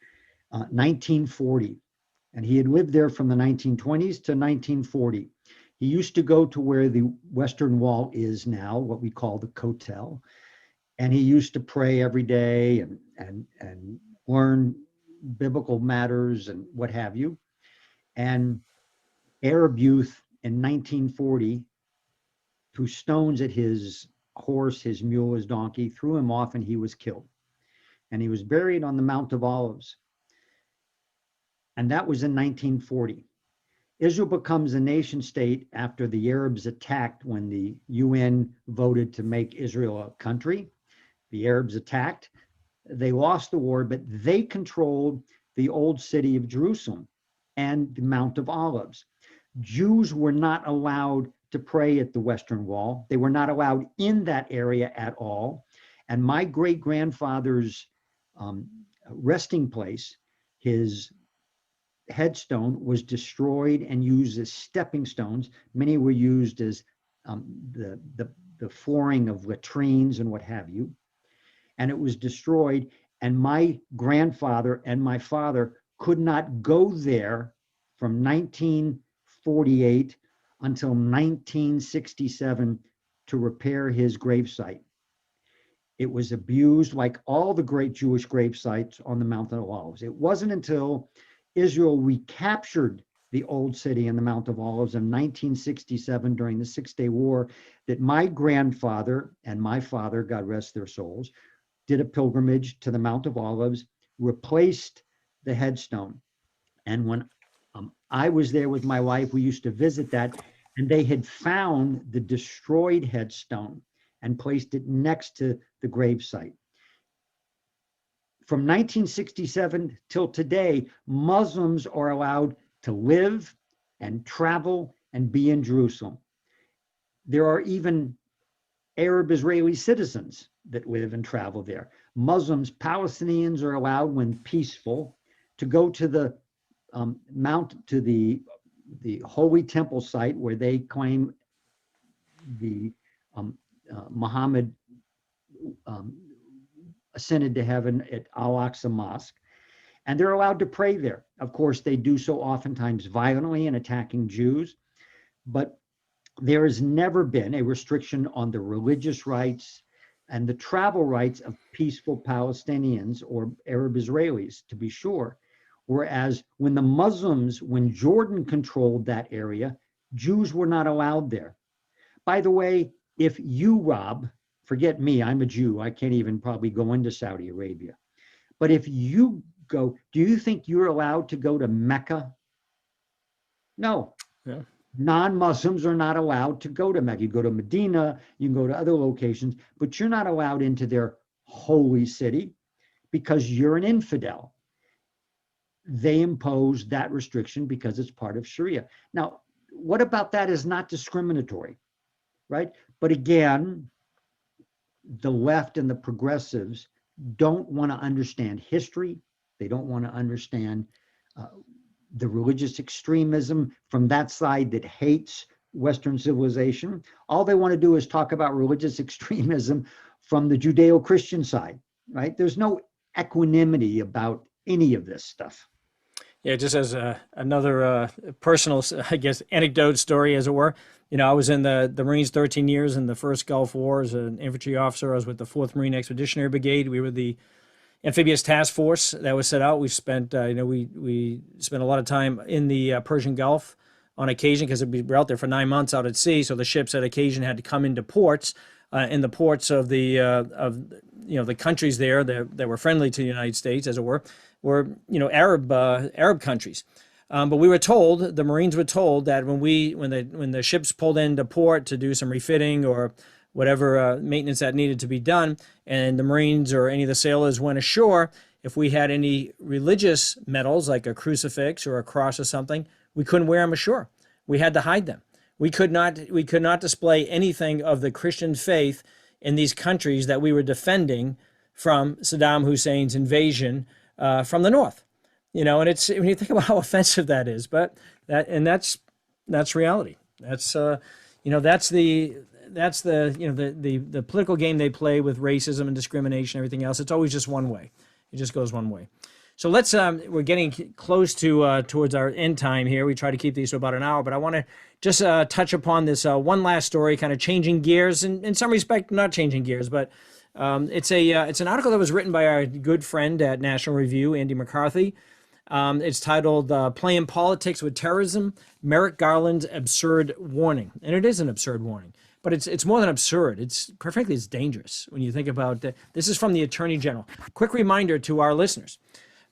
1940. And he had lived there from the 1920s to 1940. He used to go to where the Western Wall is now, what we call the Kotel. And he used to pray every day and learn biblical matters and what have you. And Arab youth in 1940 threw stones at his horse, his mule, his donkey, threw him off, and he was killed. And he was buried on the Mount of Olives. And that was in 1940. Israel becomes a nation state after the Arabs attacked when the UN voted to make Israel a country. The Arabs attacked. They lost the war, but they controlled the old city of Jerusalem and the Mount of Olives. Jews were not allowed to pray at the Western Wall. They were not allowed in that area at all. And my great-grandfather's resting place, his headstone, was destroyed and used as stepping stones. Many were used as the flooring of latrines and what have you. And it was destroyed. And my grandfather and my father could not go there from 1948 until 1967 to repair his gravesite. It was abused like all the great Jewish grave sites on the Mount of Olives. It wasn't until Israel recaptured the old city in the Mount of Olives in 1967 during the Six-Day War that my grandfather and my father, God rest their souls, did a pilgrimage to the Mount of Olives, replaced the headstone. And when I was there with my wife, we used to visit that, and they had found the destroyed headstone and placed it next to the gravesite. From 1967 till today, Muslims are allowed to live and travel and be in Jerusalem. There are even Arab Israeli citizens that live and travel there. Muslims, Palestinians are allowed, when peaceful, to go to the the holy temple site where they claim the Muhammad ascended to heaven at Al-Aqsa Mosque, and they're allowed to pray there. Of course, they do so oftentimes violently and attacking Jews, but there has never been a restriction on the religious rights and the travel rights of peaceful Palestinians or Arab Israelis, to be sure. Whereas when when Jordan controlled that area, Jews were not allowed there. By the way, if you, Rob, forget me, I'm a Jew, I can't even probably go into Saudi Arabia. But if you go, do you think you're allowed to go to Mecca? No. Yeah. Non-Muslims are not allowed to go to Mecca. You go to Medina, you can go to other locations, but you're not allowed into their holy city because you're an infidel. They impose that restriction because it's part of Sharia. Now, what about that is not discriminatory, right? But again, the left and the progressives don't want to understand history. They don't want to understand the religious extremism from that side that hates Western civilization. All they want to do is talk about religious extremism from the Judeo-Christian side, right? There's no equanimity about any of this stuff. Yeah, just as another personal, I guess, anecdote story, as it were. You know, I was in the Marines 13 years in the first Gulf War as an infantry officer. I was with the 4th Marine Expeditionary Brigade. We were the amphibious task force that was set out. We spent, we spent a lot of time in the Persian Gulf on occasion because we were out there for 9 months out at sea. So the ships at occasion had to come into ports, in the ports of the countries there that were friendly to the United States, as it were Arab countries. But we were told, the Marines were told, that when the ships pulled into port to do some refitting or whatever maintenance that needed to be done, and the Marines or any of the sailors went ashore, if we had any religious medals like a crucifix or a cross or something, we couldn't wear them ashore. We had to hide them. We could not display anything of the Christian faith in these countries that we were defending from Saddam Hussein's invasion from the north. And it's, when you think about how offensive that is, but that's reality. That's the political game they play with racism and discrimination, everything else. It's always just one way. It just goes one way. So let's, we're getting close to towards our end time here. We try to keep these to about an hour, but I want to just touch upon this one last story, kind of changing gears, and in some respect, not changing gears, but it's an article that was written by our good friend at National Review, Andy McCarthy. It's titled Playing Politics with Terrorism, Merrick Garland's Absurd Warning. And it is an absurd warning, but it's more than absurd. It's, quite frankly, it's dangerous when you think about this is from the Attorney General. Quick reminder to our listeners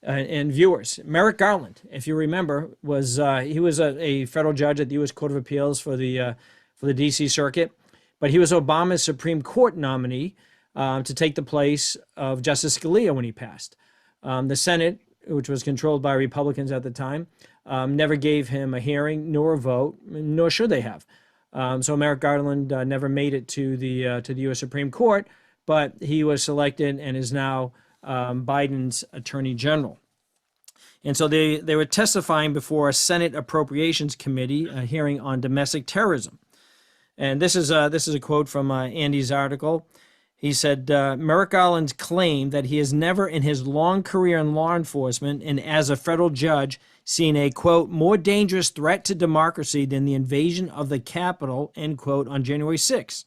and viewers. Merrick Garland, if you remember, was a federal judge at the U.S. Court of Appeals for the D.C. Circuit, but he was Obama's Supreme Court nominee to take the place of Justice Scalia when he passed. The Senate, which was controlled by Republicans at the time, never gave him a hearing nor a vote, nor should they have. So Merrick Garland never made it to the U.S. Supreme Court, but he was selected and is now Biden's Attorney General. And so they were testifying before a Senate Appropriations Committee, a hearing on domestic terrorism. And this is a quote from Andy's article. He said, Merrick Garland's claim that he has never in his long career in law enforcement and as a federal judge seen a, quote, more dangerous threat to democracy than the invasion of the Capitol, end quote, on January 6th.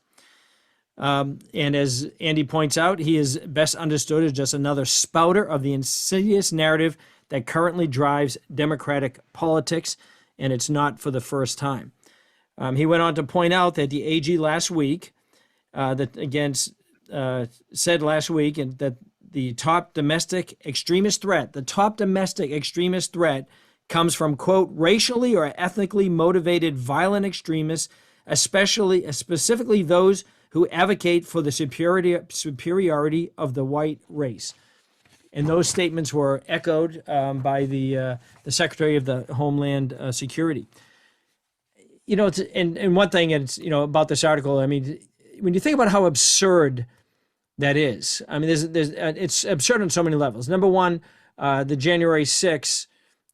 And as Andy points out, he is best understood as just another spouter of the insidious narrative that currently drives Democratic politics, and it's not for the first time. He went on to point out that the AG last week, said last week that the top domestic extremist threat comes from, quote, racially or ethnically motivated violent extremists, specifically those who advocate for the superiority of the white race. And those statements were echoed by the Secretary of the Homeland Security. And one thing, about this article, I mean, when you think about how absurd that is, I mean, it's absurd on so many levels. Number one, the January 6th,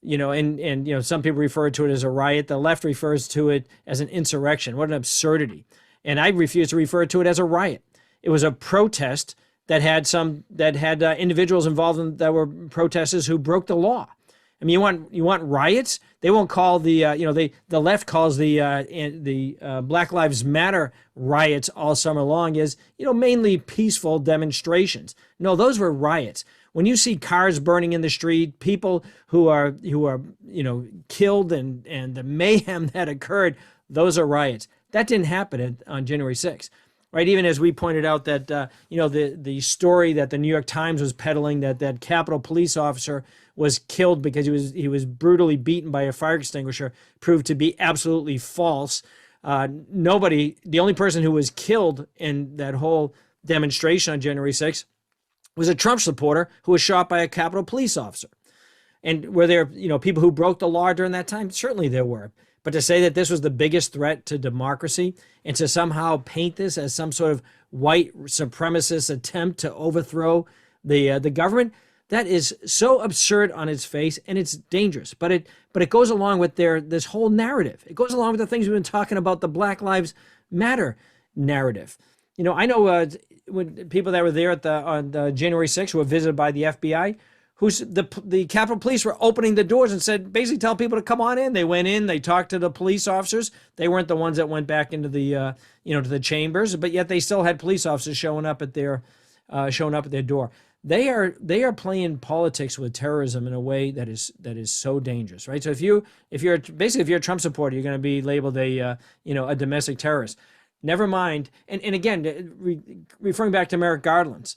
and some people refer to it as a riot. The left refers to it as an insurrection. What an absurdity. And I refuse to refer to it as a riot. It was a protest that had individuals involved that were protesters who broke the law. I mean, you want riots? They won't call the left calls the Black Lives Matter riots all summer long as mainly peaceful demonstrations. No, those were riots. When you see cars burning in the street, people who are killed, and the mayhem that occurred, those are riots. That didn't happen on January 6th. Right, even as we pointed out that the story that the New York Times was peddling that Capitol police officer was killed because he was brutally beaten by a fire extinguisher proved to be absolutely false. The only person who was killed in that whole demonstration on January 6th was a Trump supporter who was shot by a Capitol police officer. And were there people who broke the law during that time? Certainly there were. But to say that this was the biggest threat to democracy and to somehow paint this as some sort of white supremacist attempt to overthrow the government, that is so absurd on its face, and it's dangerous. But it goes along with this whole narrative. It goes along with the things we've been talking about, the Black Lives Matter narrative. I know when people that were there on January 6th were visited by the FBI. The Capitol Police were opening the doors and said, basically tell people to come on in. They went in, they talked to the police officers. They weren't the ones that went back into the, to the chambers, but yet they still had police officers showing up at their door. They are playing politics with terrorism in a way that is so dangerous, right? So if you're a Trump supporter, you're going to be labeled a domestic terrorist. Never mind. And again, referring back to Merrick Garland's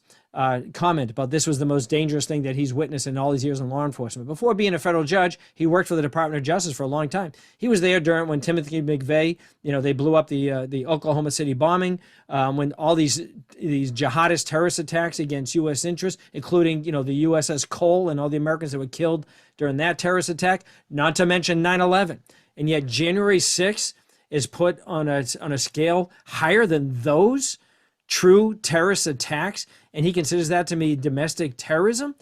comment about this was the most dangerous thing that he's witnessed in all these years in law enforcement. Before being a federal judge, he worked for the Department of Justice for a long time. He was there when Timothy McVeigh, they blew up the Oklahoma City bombing, when all these jihadist terrorist attacks against U.S. interests, including, the USS Cole and all the Americans that were killed during that terrorist attack, not to mention 9/11. And yet January 6th is put on a scale higher than those true terrorist attacks, and he considers that to be domestic terrorism.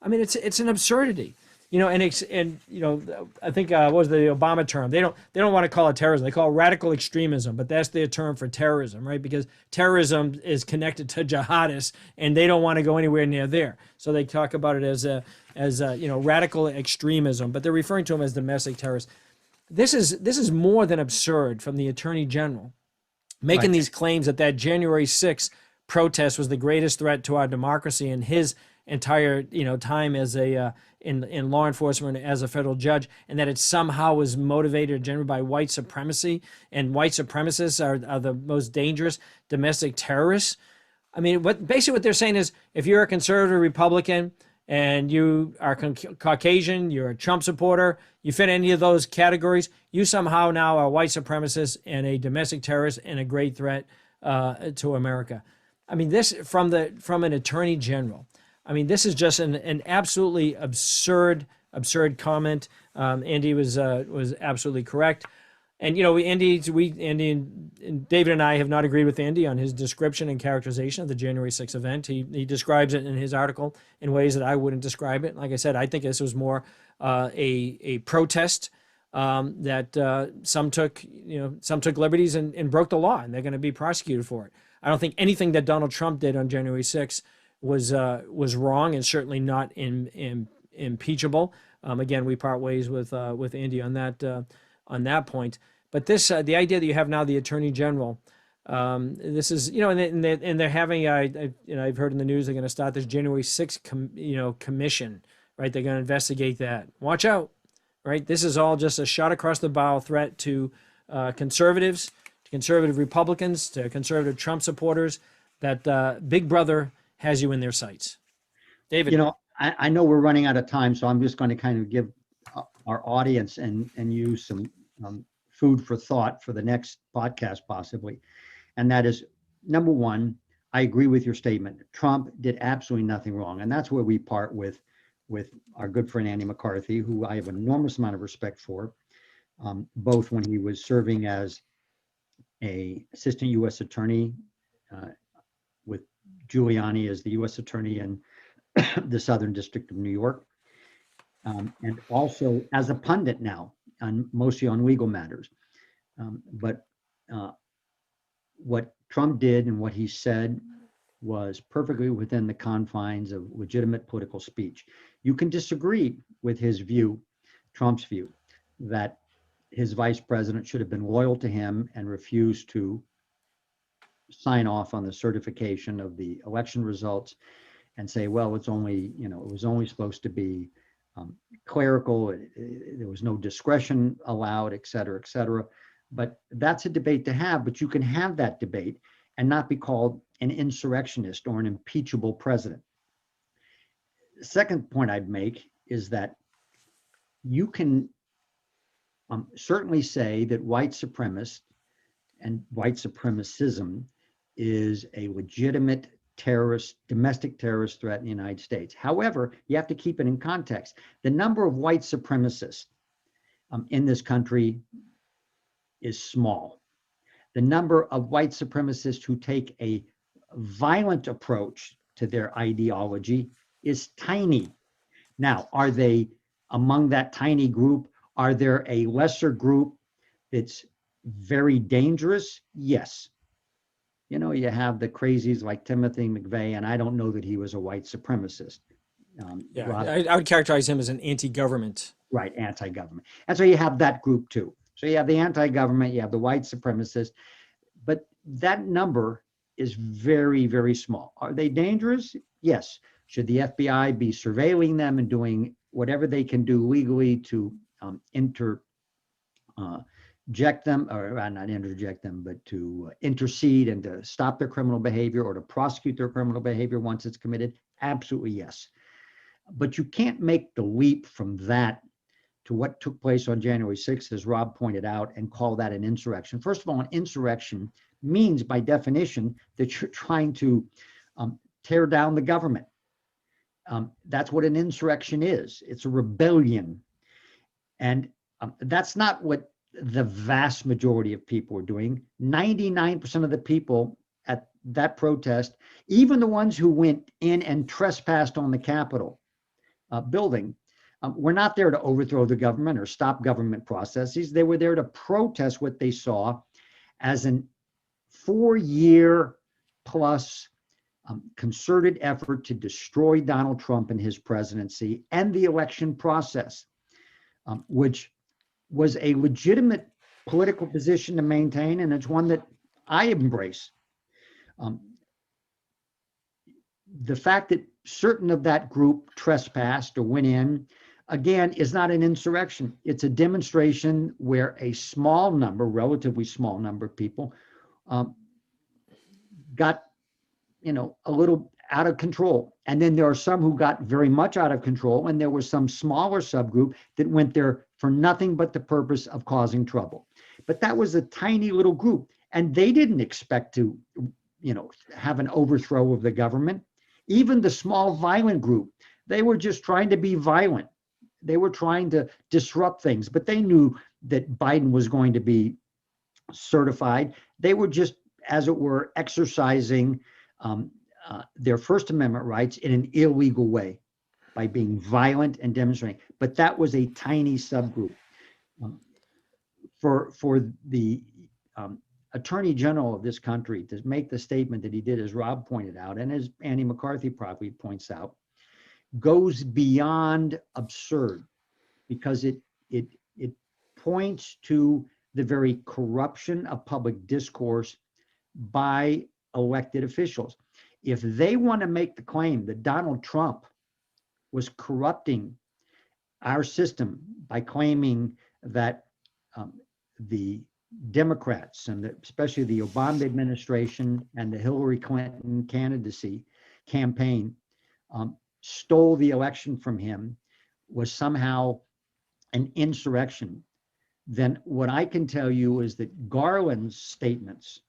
I mean, it's an absurdity, I think what was the Obama term? They don't want to call it terrorism. They call it radical extremism, but that's their term for terrorism, right? Because terrorism is connected to jihadists, and they don't want to go anywhere near there. So they talk about it as radical extremism, but they're referring to them as domestic terrorists. This is more than absurd from the Attorney General making these claims that January 6th protest was the greatest threat to our democracy in his entire time as in law enforcement as a federal judge, and that it somehow was motivated generally by white supremacy, and white supremacists are the most dangerous domestic terrorists. I mean, what they're saying is, if you're a conservative Republican and you are Caucasian, you're a Trump supporter, you fit any of those categories, you somehow now are a white supremacist and a domestic terrorist and a great threat to America. I mean, this from an attorney general. I mean, this is just an absolutely absurd comment. Andy was absolutely correct. And Andy and David and I have not agreed with Andy on his description and characterization of the January 6th event. He describes it in his article in ways that I wouldn't describe it. Like I said, I think this was more a protest that some took liberties and broke the law, and they're going to be prosecuted for it. I don't think anything that Donald Trump did on January 6th was wrong, and certainly not impeachable. Again, we part ways with Andy on that point. But this, the idea that you have now the Attorney General, this is, and they're having, I've heard in the news they're going to start this January 6th, commission, right? They're going to investigate that. Watch out, right? This is all just a shot across the bow threat to conservatives, to conservative Republicans, to conservative Trump supporters, that Big Brother has you in their sights. David. I know we're running out of time, so I'm just going to kind of give our audience and you some food for thought for the next podcast, possibly. And that is, number one, I agree with your statement. Trump did absolutely nothing wrong. And that's where we part with our good friend Andy McCarthy, who I have an enormous amount of respect for, both when he was serving as a assistant U.S. attorney with Giuliani as the U.S. attorney in the Southern District of New York, and also as a pundit now, mostly on legal matters. But what Trump did and what he said was perfectly within the confines of legitimate political speech. You can disagree with his view, Trump's view, that his vice president should have been loyal to him and refused to sign off on the certification of the election results and say, well, it's only, it was only supposed to be clerical. There was no discretion allowed, et cetera, et cetera. But that's a debate to have, but you can have that debate and not be called an insurrectionist or an impeachable president. The second point I'd make is that you can certainly say that white supremacists and white supremacism is a legitimate domestic terrorist threat in the United States. However, you have to keep it in context. The number of white supremacists in this country is small. The number of white supremacists who take a violent approach to their ideology is tiny. Now, are they among that tiny group? Are there a lesser group that's very dangerous? Yes. You have the crazies like Timothy McVeigh, and I don't know that he was a white supremacist. I would characterize him as an anti-government. Right, anti-government. And so you have that group too. So you have the anti-government, you have the white supremacists, but that number is very, very small. Are they dangerous? Yes. Should the FBI be surveilling them and doing whatever they can do legally to interject them, or not interject them, but to intercede and to stop their criminal behavior or to prosecute their criminal behavior once it's committed? Absolutely yes. But you can't make the leap from that to what took place on January 6th, as Rob pointed out, and call that an insurrection. First of all, an insurrection means, by definition, that you're trying to tear down the government. That's what an insurrection is. It's a rebellion. And that's not what the vast majority of people are doing. 99% of the people at that protest, even the ones who went in and trespassed on the Capitol building, were not there to overthrow the government or stop government processes. They were there to protest what they saw as an 4-year plus concerted effort to destroy Donald Trump and his presidency and the election process, which was a legitimate political position to maintain, and it's one that I embrace. The fact that certain of that group trespassed or went in, again, is not an insurrection. It's a demonstration where a small number, relatively small number of people got, a little out of control. And then there are some who got very much out of control, and there was some smaller subgroup that went there for nothing but the purpose of causing trouble. But that was a tiny little group, and they didn't expect to, have an overthrow of the government. Even the small violent group, they were just trying to be violent. They were trying to disrupt things, but they knew that Biden was going to be certified. They were just, as it were, exercising their First Amendment rights in an illegal way by being violent and demonstrating. But that was a tiny subgroup. For the Attorney General of this country to make the statement that he did, as Rob pointed out, and as Andy McCarthy probably points out, goes beyond absurd, because it points to the very corruption of public discourse by elected officials. If they want to make the claim that Donald Trump was corrupting our system by claiming that the Democrats, and especially the Obama administration and the Hillary Clinton candidacy campaign, stole the election from him, was somehow an insurrection, then what I can tell you is that Garland's statements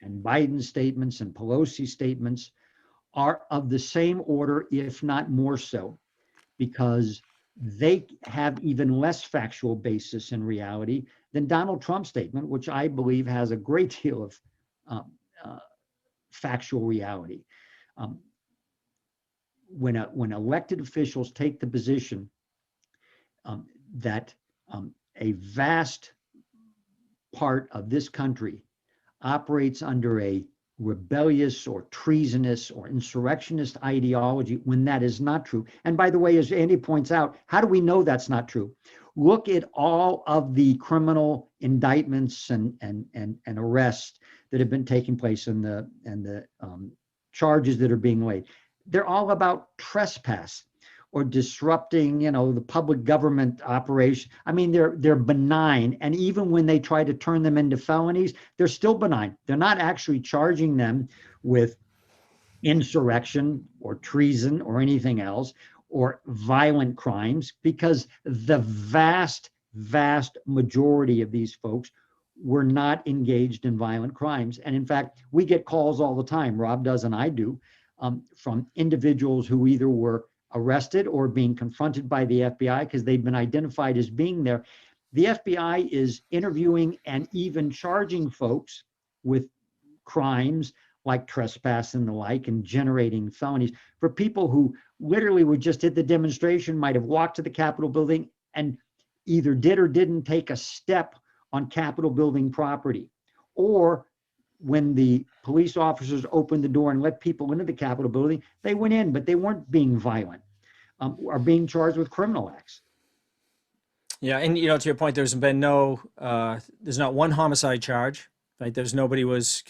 and Biden's statements and Pelosi's statements are of the same order, if not more so, because they have even less factual basis in reality than Donald Trump's statement, which I believe has a great deal of factual reality. When elected officials take the position that a vast part of this country operates under a rebellious or treasonous or insurrectionist ideology when that is not true. And by the way, as Andy points out, how do we know that's not true? Look at all of the criminal indictments and arrests that have been taking place and the charges that are being laid. They're all about trespass or disrupting, the public government operation. I mean, they're benign. And even when they try to turn them into felonies, they're still benign. They're not actually charging them with insurrection or treason or anything else or violent crimes, because the vast majority of these folks were not engaged in violent crimes. And in fact, we get calls all the time, Rob does and I do, from individuals who either were arrested or being confronted by the FBI because they've been identified as being there. The FBI is interviewing and even charging folks with crimes like trespass and the like, and generating felonies for people who literally were just at the demonstration, might have walked to the Capitol building and either did or didn't take a step on Capitol building property. Or when the police officers opened the door and let people into the Capitol building, they went in, but they weren't being violent, are being charged with criminal acts. Yeah, and to your point, there's been there's not one homicide charge, right? Nobody was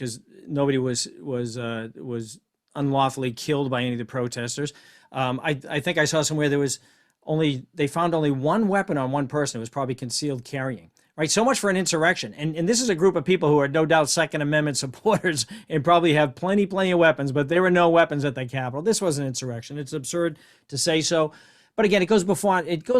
unlawfully killed by any of the protesters. I think I saw somewhere they found only one weapon on one person. It was probably concealed carrying. Right, so much for an insurrection. And this is a group of people who are no doubt Second Amendment supporters and probably have plenty of weapons, but there were no weapons at the Capitol. This was an insurrection. It's absurd to say so. But again, it goes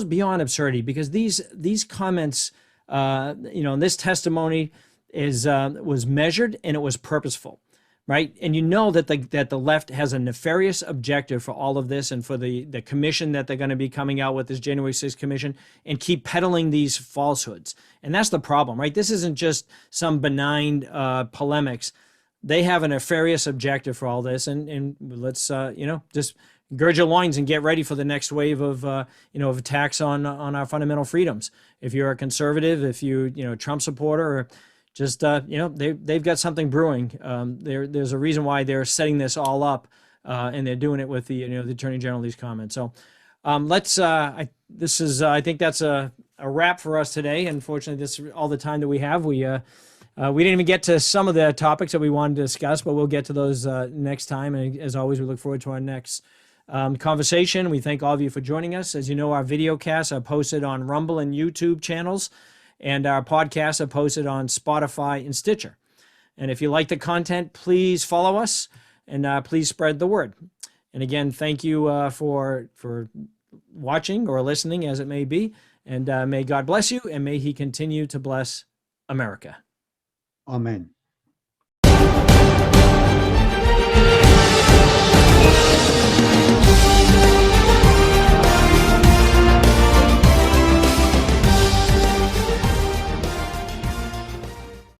beyond absurdity, because these comments, this testimony was measured and it was purposeful. Right. And that the left has a nefarious objective for all of this, and for the commission that they're going to be coming out with, this January 6th commission, and keep peddling these falsehoods. And that's the problem, right? This isn't just some benign polemics. They have a nefarious objective for all this. And let's, just gird your loins and get ready for the next wave of attacks on our fundamental freedoms. If you're a conservative, if you're a Trump supporter, or just, they've got something brewing. There's a reason why they're setting this all up, and they're doing it with the Attorney General, these comments. So I think that's a wrap for us today. Unfortunately, this is all the time that we have. We didn't even get to some of the topics that we wanted to discuss, but we'll get to those next time. And as always, we look forward to our next conversation. We thank all of you for joining us. As you know, our video casts are posted on Rumble and YouTube channels, and our podcasts are posted on Spotify and Stitcher. And if you like the content, please follow us, and please spread the word. And again, thank you for watching or listening, as it may be. And may God bless you, and may He continue to bless America. Amen.